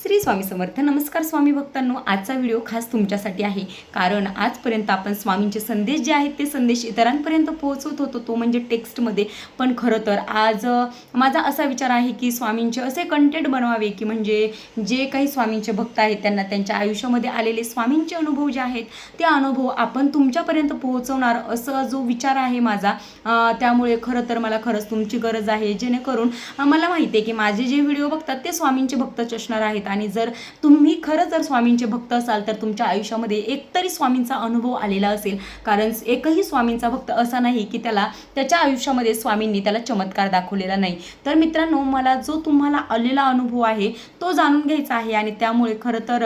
श्री स्वामी समर्थ. नमस्कार स्वामी भक्तांनो, आजचा व्हिडिओ खास तुमच्यासाठी आहे. कारण आजपर्यंत आपण स्वामींचे संदेश जे आहेत ते संदेश इतरांपर्यंत पोहोचवत होतो, तो म्हणजे टेक्स्टमध्ये. पण खरं तर आज माझा असा विचार आहे की स्वामींचे असे कंटेंट बनवावे की म्हणजे जे काही स्वामींचे भक्त आहेत त्यांना त्यांच्या आयुष्यामध्ये आलेले स्वामींचे अनुभव जे आहेत ते अनुभव आपण तुमच्यापर्यंत पोहोचवणार, असा जो विचार आहे माझा. त्यामुळे खरं तर मला खरंच तुमची गरज आहे, जेणेकरून मला माहिती आहे की माझे जे व्हिडिओ बघतात ते स्वामींचे भक्तच असणार आहेत. आणि जर तुम्ही खरं जर स्वामींचे भक्त असाल तर तुमच्या आयुष्यामध्ये एकतरी स्वामींचा अनुभव आलेला असेल. कारण एकही स्वामींचा भक्त असा नाही की त्याच्या आयुष्यामध्ये स्वामींनी त्याला चमत्कार दाखवलेला नाही. तर मित्रांनो, मला जो तुम्हाला आलेला अनुभव आहे तो जाणून घ्यायचा आहे. आणि त्यामुळे खरं तर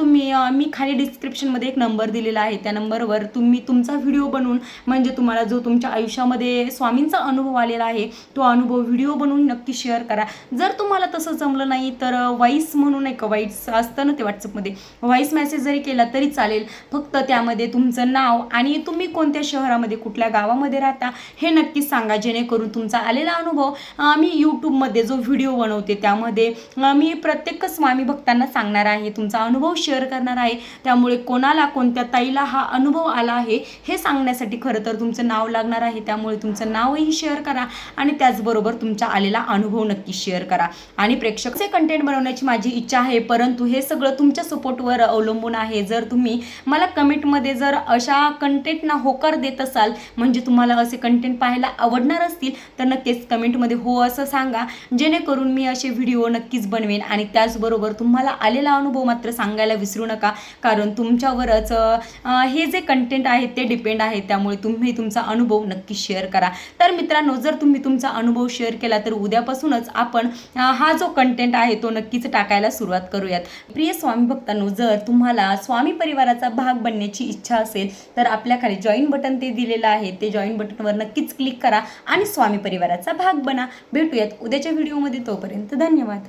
मी खाली डिस्क्रिप्शनमध्ये एक नंबर दिलेला आहे, त्या नंबरवर तुम्ही तुमचा व्हिडिओ बनवून म्हणजे तुम्हाला जो तुमच्या आयुष्यामध्ये स्वामींचा अनुभव आलेला आहे तो अनुभव व्हिडिओ बनवून नक्की शेअर करा. जर तुम्हाला तसं जमलं नाही तर व्हॉइस म्हणून एक व्हॉइस असतं ना ते व्हॉट्सअपमध्ये, व्हॉइस मेसेज जरी केला तरी चालेल. फक्त त्यामध्ये तुमचं नाव आणि तुम्ही कोणत्या शहरामध्ये कुठल्या गावामध्ये राहता हे नक्कीच सांगा, जेणेकरून तुमचा आलेला अनुभव मी यूट्यूबमध्ये जो व्हिडिओ बनवते त्यामध्ये मी प्रत्येक स्वामी भक्तांना सांगणार आहे, तुमचा अनुभव शेअर करणार आहे. त्यामुळे कोणाला कोणत्या ताईला हा अनुभव आला आहे हे सांगण्यासाठी खरं तर तुमचं नाव लागणार आहे. त्यामुळे तुमचं नावही शेअर करा आणि त्याचबरोबर तुमचा आलेला अनुभव नक्की शेअर करा. आणि प्रेक्षकचे कंटेंट बनवण्याची माझी इच्छा आहे, परंतु हे सगळं तुमच्या सपोर्टवर अवलंबून आहे. जर तुम्ही मला कमेंटमध्ये जर अशा कंटेंटना होकार देत असाल, म्हणजे तुम्हाला असे कंटेंट पाहायला आवडणार असतील तर नक्कीच कमेंटमध्ये हो असं सांगा, जेणेकरून मी असे व्हिडिओ नक्कीच बनवेन. आणि त्याचबरोबर तुम्हाला आलेला अनुभव मात्र सांगायला विसरू नका, कारण तुमच्यावरच हे जे कंटेंट आहे ते डिपेंड आहे. त्यामुळे तुम्ही तुमचा अनुभव नक्की शेअर करा. तर मित्रांनो, जर तुम्ही तुमचा अनुभव शेअर केला तर उद्यापासूनच आपण हा जो कंटेंट आहे तो नक्कीच टाकायला सुरुवात करूयात. प्रिय स्वामी भक्तांनो, जर तुम्हाला स्वामी परिवाराचा भाग बनण्याची इच्छा असेल तर आपल्या खाली जॉईन बटन ते दिलेलं आहे, ते जॉईन बटनवर नक्कीच क्लिक करा आणि स्वामी परिवाराचा भाग बना. भेटूयात उद्याच्या व्हिडिओमध्ये. तोपर्यंत धन्यवाद.